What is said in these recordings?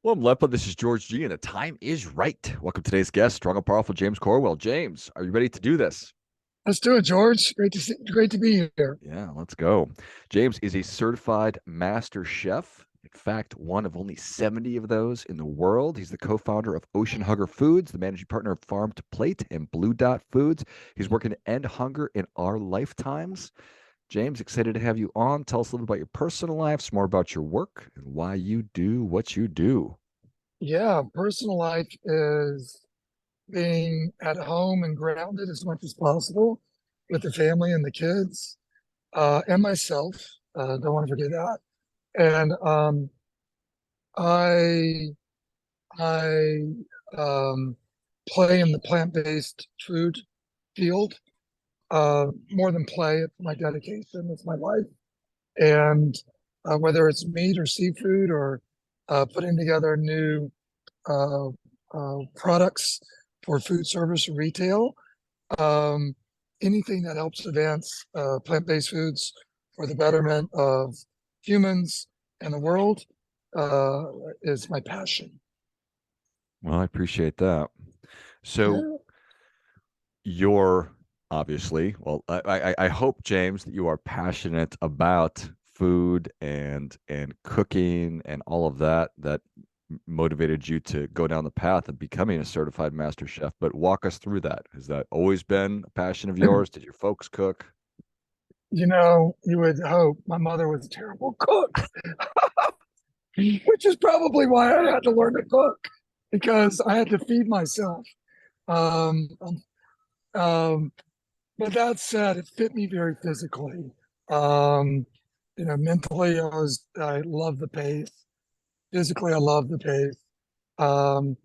Well, LifeBlood, this is George G, and the time is right. Welcome to today's guest, strong and powerful James Corwell. James, are you ready to do this? Let's do it, George. Great to be here. Yeah, let's go. James is a certified master chef. In fact, one of only 70 of those in the world. He's the co-founder of Ocean Hugger Foods, the managing partner of Farm to Plate and Blue Dot Foods. He's working to end hunger in our lifetimes. James, excited to have you on. Tell us a little about your personal life, some more about your work, and why you do what you do. Yeah, personal life is being at home and grounded as much as possible with the family and the kids, and myself. Don't want to forget that. And I I play in the plant-based food field. More than play, it's my dedication. It's my life. And whether it's meat or seafood or putting together new products for food service or retail, um, anything that helps advance plant-based foods for the betterment of humans and the world uh, is my passion. Well, I appreciate that. So Yeah. you're obviously, well, I hope, James, that you are passionate about food and cooking and all of that motivated you to go down the path of becoming a certified master chef. But walk us through that. Has that always been a passion of yours? Did your folks cook? You know, you would hope my mother was a terrible cook, which is probably why I had to learn to cook because I had to feed myself. Um, um, um, but that said, it fit me very physically. Um, mentally, I love the pace. Physically, I love the pace. Um,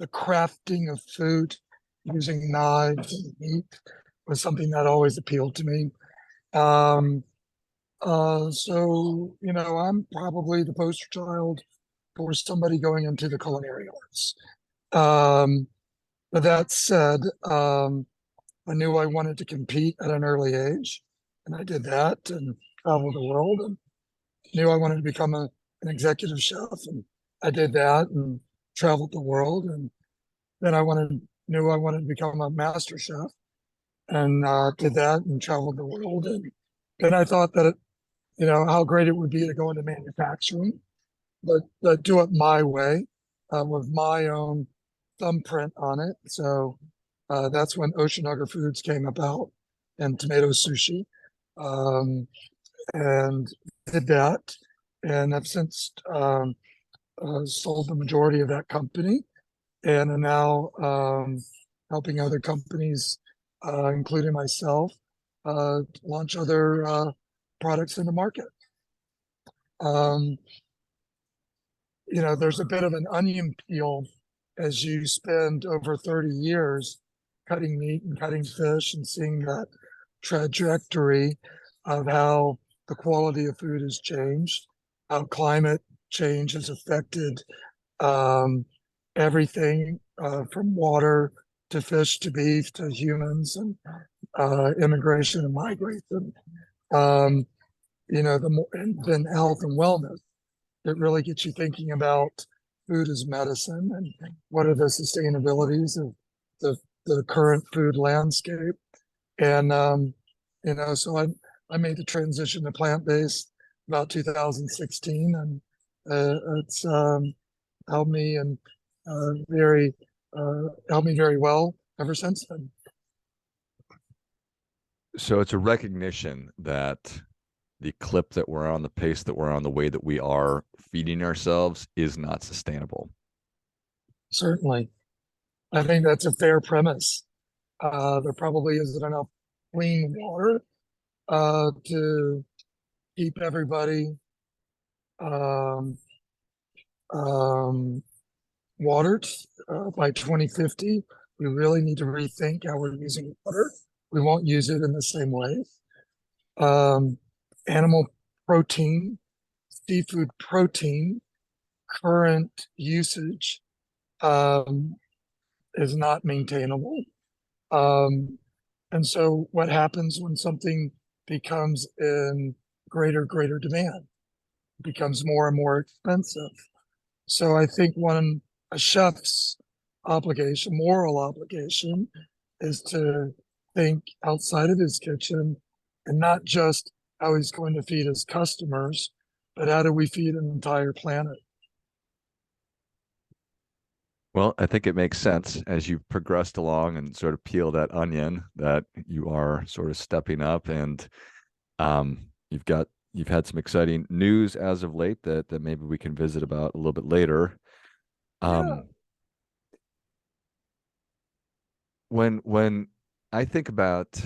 the crafting of food using knives and meat was something that always appealed to me. Um, I'm probably the poster child for somebody going into the culinary arts. Um, but that said, I knew I wanted to compete at an early age, and I did that and traveled the world and knew I wanted to become an executive chef, and I did that and traveled the world. And then knew I wanted to become a master chef and did that and traveled the world. And then I thought that, how great it would be to go into manufacturing, but do it my way with my own thumbprint on it. So that's when Ocean Hugger Foods came about and tomato sushi, um, and did that. And I've since sold the majority of that company and am now helping other companies, including myself, launch other products in the market. Um, there's a bit of an onion peel as you spend over 30 years cutting meat and cutting fish and seeing that trajectory of how the quality of food has changed, how climate change has affected um, everything from water to fish to beef to humans and immigration and migration. Um, and then health and wellness. It really gets you thinking about food as medicine and what are the sustainabilities of the current food landscape. And so I made the transition to plant-based about 2016, and it's helped me and very helped me very well ever since then. So it's a recognition that the clip that we're on, the pace that we're on, the way that we are feeding ourselves is not sustainable. Certainly, I think that's a fair premise. There probably isn't enough clean water to keep everybody um, um, watered by 2050. We really need to rethink how we're using water. We won't use it in the same way. Um, Animal protein, seafood protein, current usage um, is not maintainable. Um, and so, what happens when something becomes in greater demand? It becomes more and more expensive. So I think a chef's obligation, moral obligation, is to think outside of his kitchen and not just how he's going to feed his customers, but how do we feed an entire planet? Well, I think it makes sense as you've progressed along and sort of peel that onion that you are sort of stepping up, and you've had some exciting news as of late that maybe we can visit about a little bit later. Yeah, Um, when I think about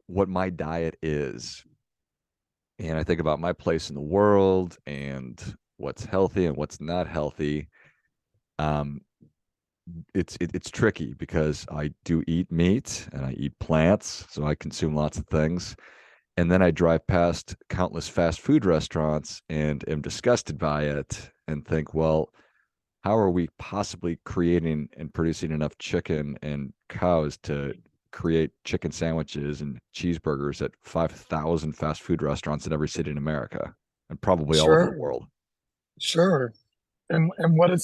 what my diet is, and I think about my place in the world and what's healthy and what's not healthy, um, it's tricky because I do eat meat and I eat plants, so I consume lots of things. And then I drive past countless fast food restaurants and am disgusted by it and think, well, how are we possibly creating and producing enough chicken and cows to create chicken sandwiches and cheeseburgers at 5,000 fast food restaurants in every city in America and probably all over the sure, world? sure. And what are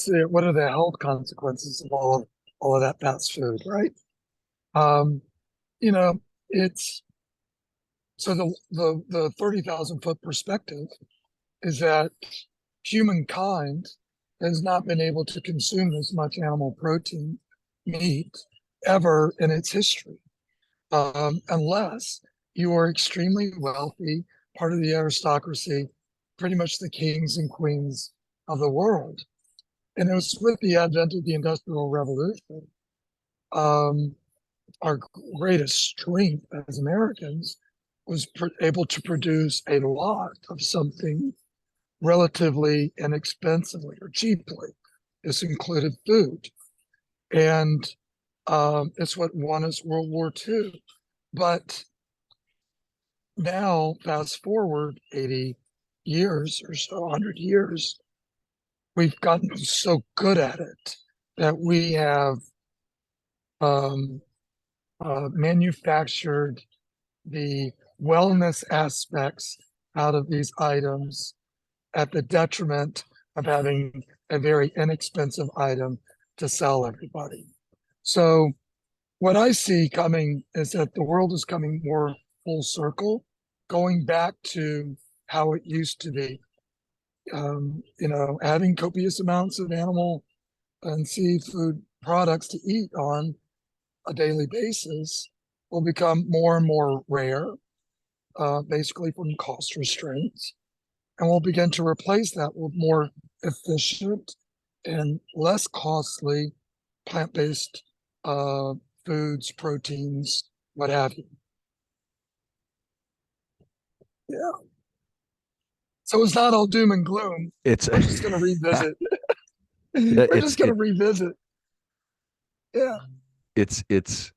the health consequences of all of that fast food, right? Um, you know, it's so the 30,000 foot perspective is that humankind has not been able to consume as much animal protein, meat, ever in its history, unless you are extremely wealthy, part of the aristocracy, pretty much the kings and queens of the world. And it was with the advent of the Industrial Revolution, um, our greatest strength as Americans was able to produce a lot of something relatively inexpensively or cheaply. This included food. And it's what won us World War II. But now, fast forward 80 years or so, 100 years, we've gotten so good at it that we have um, manufactured the wellness aspects out of these items at the detriment of having a very inexpensive item to sell everybody. So, what I see coming is that the world is coming more full circle, going back to how it used to be. Having copious amounts of animal and seafood products to eat on a daily basis will become more and more rare, basically from cost restraints. And we'll begin to replace that with more efficient and less costly plant-based uh, foods, proteins, what have you. Yeah. So it's not all doom and gloom. It's We're just going to revisit. yeah, We're just going to revisit. Yeah. it's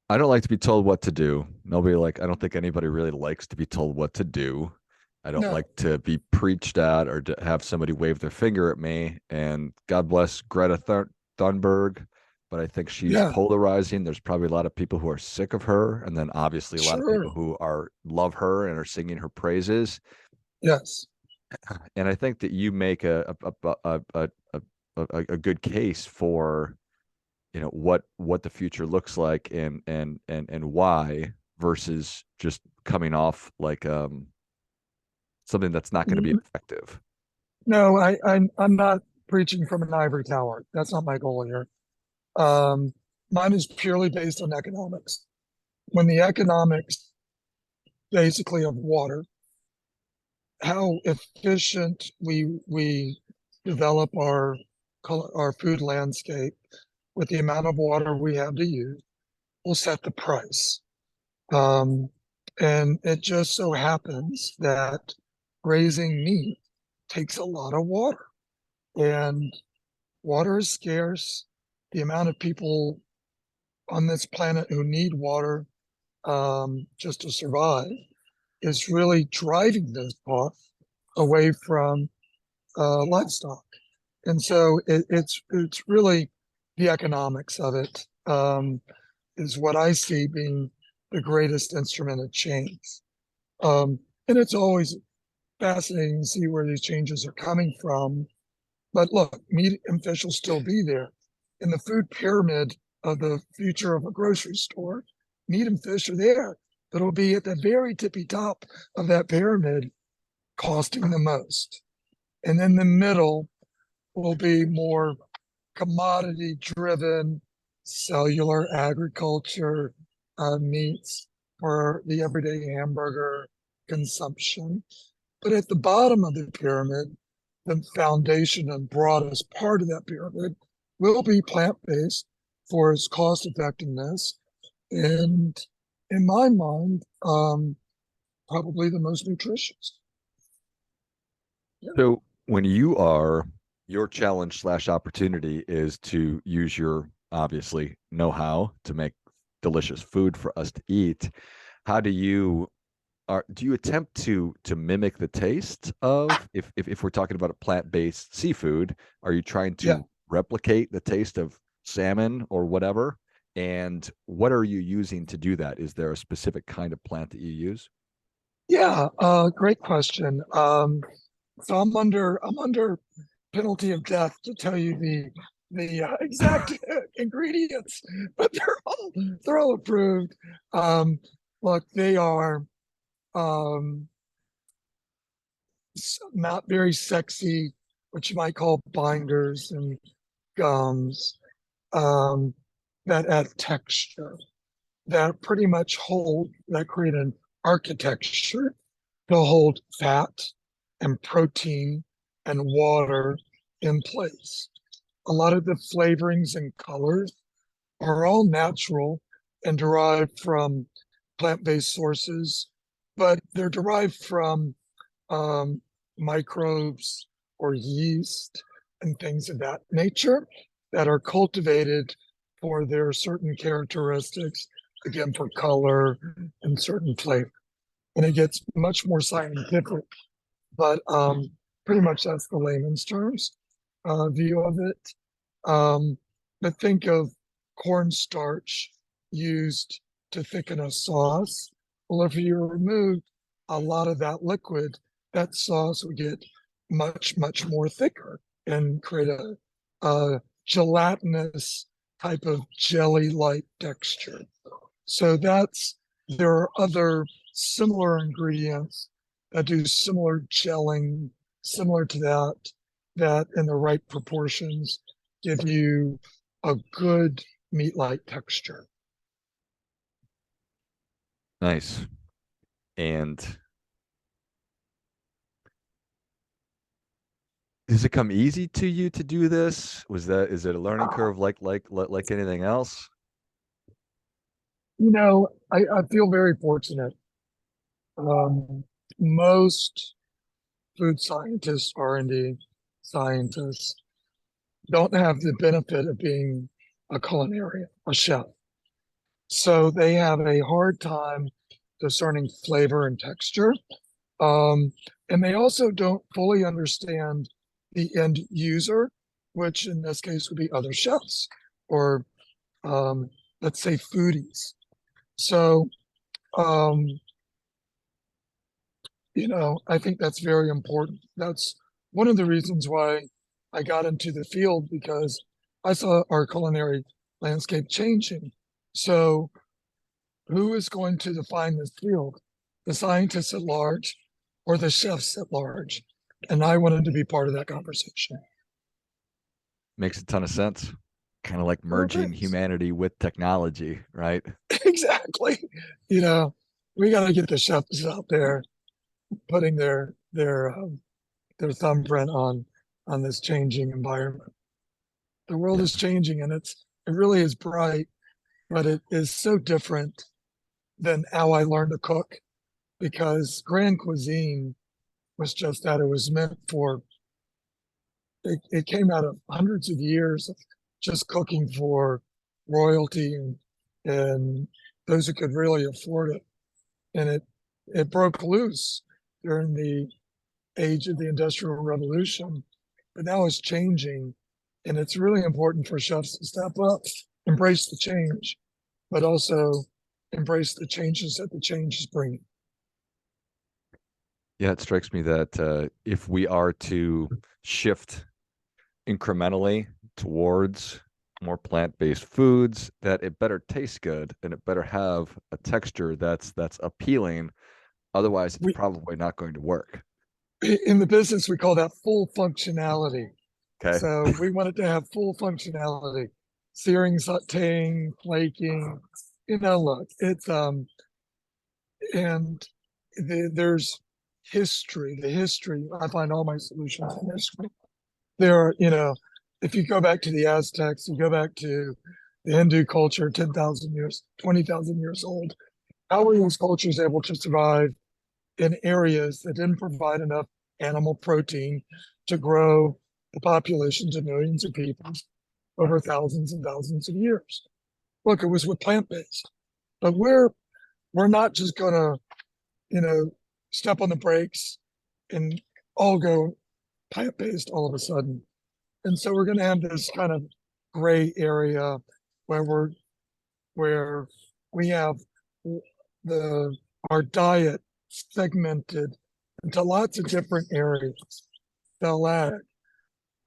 I don't like to be told what to do. I don't think anybody really likes to be told what to do. I don't No. like to be preached at or to have somebody wave their finger at me. And God bless Greta Thunberg, but I think she's Yeah. polarizing. There's probably a lot of people who are sick of her, and then obviously a lot of Sure. people who are love her and are singing her praises. Yes. And I think that you make a good case for what the future looks like and why versus just coming off like something that's not going to be effective. No, I'm not preaching from an ivory tower. That's not my goal here. Um, Mine is purely based on economics. When the economics, basically of water, how efficient we develop our food landscape with the amount of water we have to use will set the price. Um, and it just so happens that raising meat takes a lot of water, and water is scarce. The amount of people on this planet who need water just to survive is really driving those costs away from livestock. And so it's really the economics of it is what I see being the greatest instrument of change. And it's always fascinating to see where these changes are coming from. But look, meat and fish will still be there. In the food pyramid of the future of a grocery store, meat and fish are there, but it'll be at the very tippy top of that pyramid, costing the most. And then the middle will be more commodity driven, cellular agriculture, meats for the everyday hamburger consumption. But at the bottom of the pyramid, the foundation and broadest part of that pyramid will be plant-based for its cost effectiveness. And in my mind, probably the most nutritious. Yeah. So when your challenge slash opportunity is to use your obviously know-how to make delicious food for us to eat, how do you do you attempt to mimic the taste of if we're talking about a plant-based seafood, are you trying Yeah. to replicate the taste of salmon or whatever? And what are you using to do that? Is there a specific kind of plant that you use? Yeah, great question. So I'm under penalty of death to tell you the exact ingredients, but they're all approved. Look, they are um, not very sexy, what you might call binders and gums, um, that add texture, that pretty much that create an architecture to hold fat and protein and water in place. A lot of the flavorings and colors are all natural and derived from plant-based sources, but they're derived from um, microbes or yeast and things of that nature that are cultivated for their certain characteristics, again, for color and certain flavor. And it gets much more scientific, but pretty much that's the layman's terms view of it. But think of cornstarch used to thicken a sauce. Well, if you remove a lot of that liquid, that sauce would get much, much more thicker and create a gelatinous type of jelly-like texture. So there are other similar ingredients that do similar gelling, similar to that in the right proportions give you a good meat-like texture. Nice. And does it come easy to you to do this? Is it a learning curve like anything else? I feel very fortunate. Um, most food scientists, R&D scientists, don't have the benefit of being a culinarian, a chef. So they have a hard time discerning flavor and texture. And they also don't fully understand the end user, which in this case would be other chefs or um, let's say foodies. So, um, I think that's very important. That's one of the reasons why I got into the field because I saw our culinary landscape changing. So, who is going to define this field? The scientists at large or the chefs at large? And I wanted to be part of that conversation. Makes a ton of sense. Kind of like Oh, merging thanks. humanity with technology, right? Exactly. You know, we got to get the chefs out there putting their thumbprint on this changing environment. The world Yeah. is changing, and it really is bright, but it is so different than how I learned to cook because grand cuisine was just that. It was meant for it came out of hundreds of years of just cooking for royalty and those who could really afford it. And it broke loose during the age of the Industrial Revolution, but now it's changing, and it's really important for chefs to step up, embrace the change, but also embrace the changes that the change is bringing. Yeah, it strikes me that if we are to shift incrementally towards more plant-based foods, that it better taste good and it better have a texture that's appealing. Otherwise, it's We probably not going to work. in the business we call that full functionality. Okay. So we want it to have full functionality, searing, sauteing, flaking. Look, it's and there's history. The history, I find all my solutions in history. There are, if you go back to the Aztecs, you go back to the Hindu culture, 10,000 years, 20,000 years old. How were those cultures able to survive in areas that didn't provide enough animal protein to grow the populations of millions of people over thousands and thousands of years? Look, it was with plant-based, but we're not just gonna, step on the brakes and all go plant-based all of a sudden. And so we're gonna have this kind of gray area where where we have the our diet segmented into lots of different areas. Phthalatic,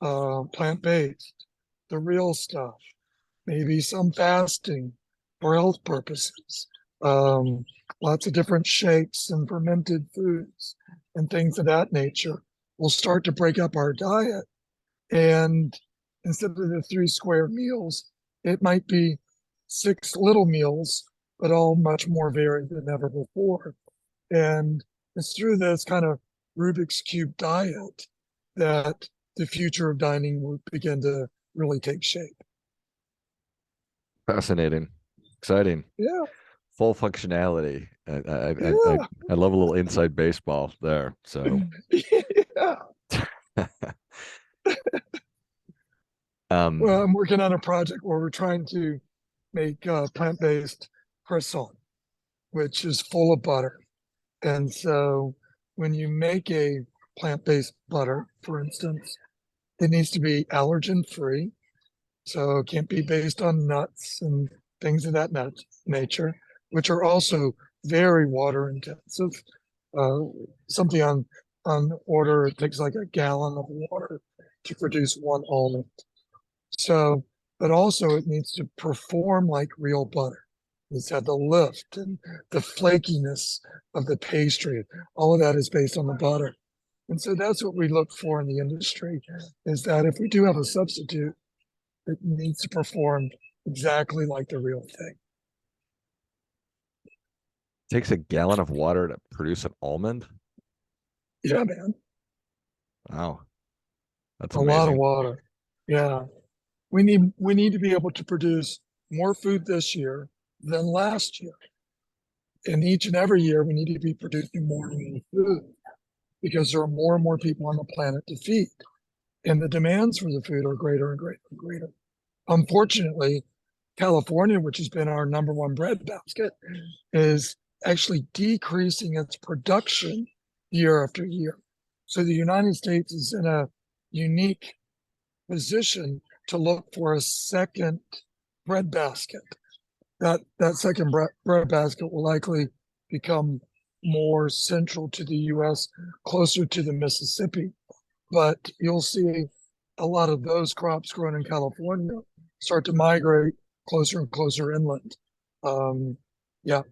plant-based, the real stuff, maybe some fasting for health purposes, um, lots of different shakes and fermented foods and things of that nature. We'll start to break up our diet. And instead of the 3 square meals, it might be 6 little meals, but all much more varied than ever before. And it's through this kind of Rubik's Cube diet that the future of dining will begin to really take shape. Fascinating. Exciting. Yeah, Full functionality. yeah, I love a little inside baseball there. So yeah. um Well, I'm working on a project where we're trying to make plant-based croissant, which is full of butter. And so when you make a plant-based butter, for instance, it needs to be allergen free. So it can't be based on nuts and things of that nature, which are also very water intensive. Uh, something on order, it takes like a gallon of water to produce one almond. So, but also it needs to perform like real butter. It's had the lift and the flakiness of the pastry. All of that is based on the butter. And so that's what we look for in the industry, is that if we do have a substitute, it needs to perform exactly like the real thing. takes a gallon of water to produce an almond. Yeah, man, Wow. That's a lot of amazing. water. Yeah, we need to be able to produce more food this year than last year. And each and every year, we need to be producing more and more food because there are more and more people on the planet to feed, and the demands for the food are greater and greater and greater. Unfortunately, California, which has been our number one breadbasket, is actually decreasing its production year after year. So the United States is in a unique position to look for a second breadbasket. That second breadbasket will likely become more central to the U.S., closer to the Mississippi. But you'll see a lot of those crops grown in California start to migrate closer and closer inland. Yeah,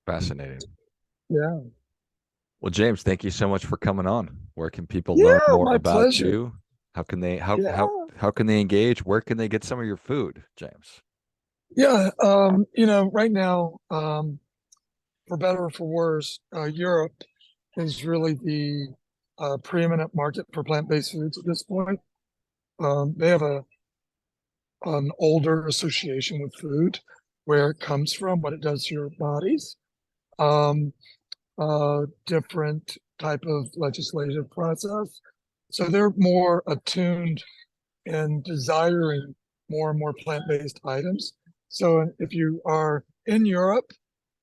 Fascinating. yeah, Well, James, thank you so much for coming on. Where can people learn yeah. more My about pleasure. you? How can they Yeah, how can they engage? Where can they get some of your food, James? yeah. Right now, for better or for worse, Europe is really the preeminent market for plant-based foods at this point. They have an older association with food, where it comes from, what it does to your bodies, um, different type of legislative process. So they're more attuned and desiring more and more plant-based items. So if you are in Europe,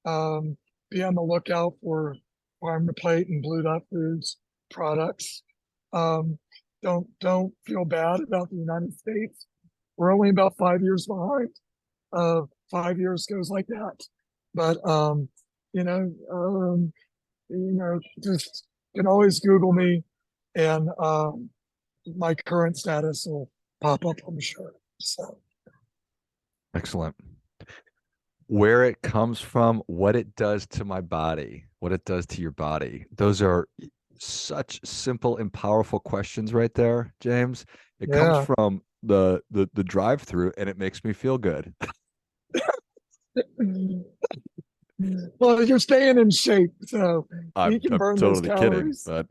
um, be on the lookout for Farm to Plate and Blue Dot Foods products. Um, don't feel bad about the United States. We're only about 5 years behind. 5 years goes like that. But you know, just can always Google me, and my current status will pop up, I'm sure. So Excellent. Where it comes from, what it does to my body, what it does to your body. Those are such simple and powerful questions right there, James. It comes yeah. from the drive-through and it makes me feel good. Well, you're staying in shape, so you can I'm burn those totally kidding, calories. but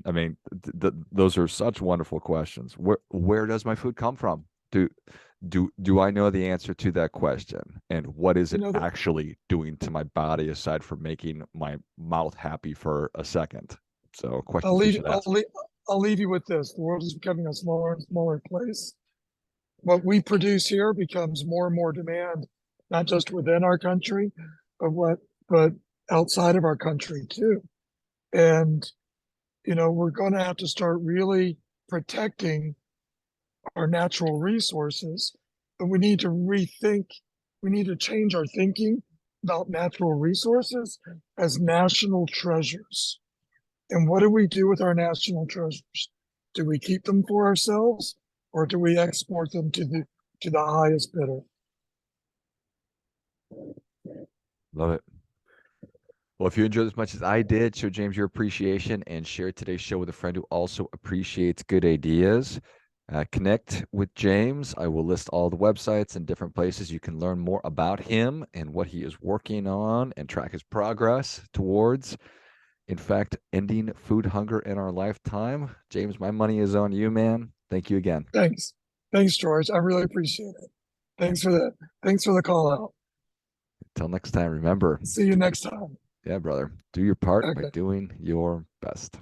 I mean, those are such wonderful questions. Where does my food come from? Do do I know the answer to that question? And what is You it know, actually doing to my body aside from making my mouth happy for a second? So, I'll questions we leave should I'll ask. leave I'll leave you with this. The world is becoming a smaller and smaller place. What we produce here becomes more and more demand, not just within our country, but but outside of our country too. And we're going to have to start really protecting our natural resources, but we need to rethink, we need to change our thinking about natural resources as national treasures. And what do we do with our national treasures? Do we keep them for ourselves, or do we export them to the highest bidder? Love it. Well, if you enjoyed as much as I did, show James your appreciation and share today's show with a friend who also appreciates good ideas. Connect with James. I will list all the websites and different places you can learn more about him and what he is working on and track his progress towards, in fact, ending food hunger in our lifetime. James, my money is on you, man. Thank you again. Thanks. Thanks, George. I really appreciate it. Thanks for the call out. Until next time, remember, See you next time. yeah, brother, do your part by Okay. doing your best.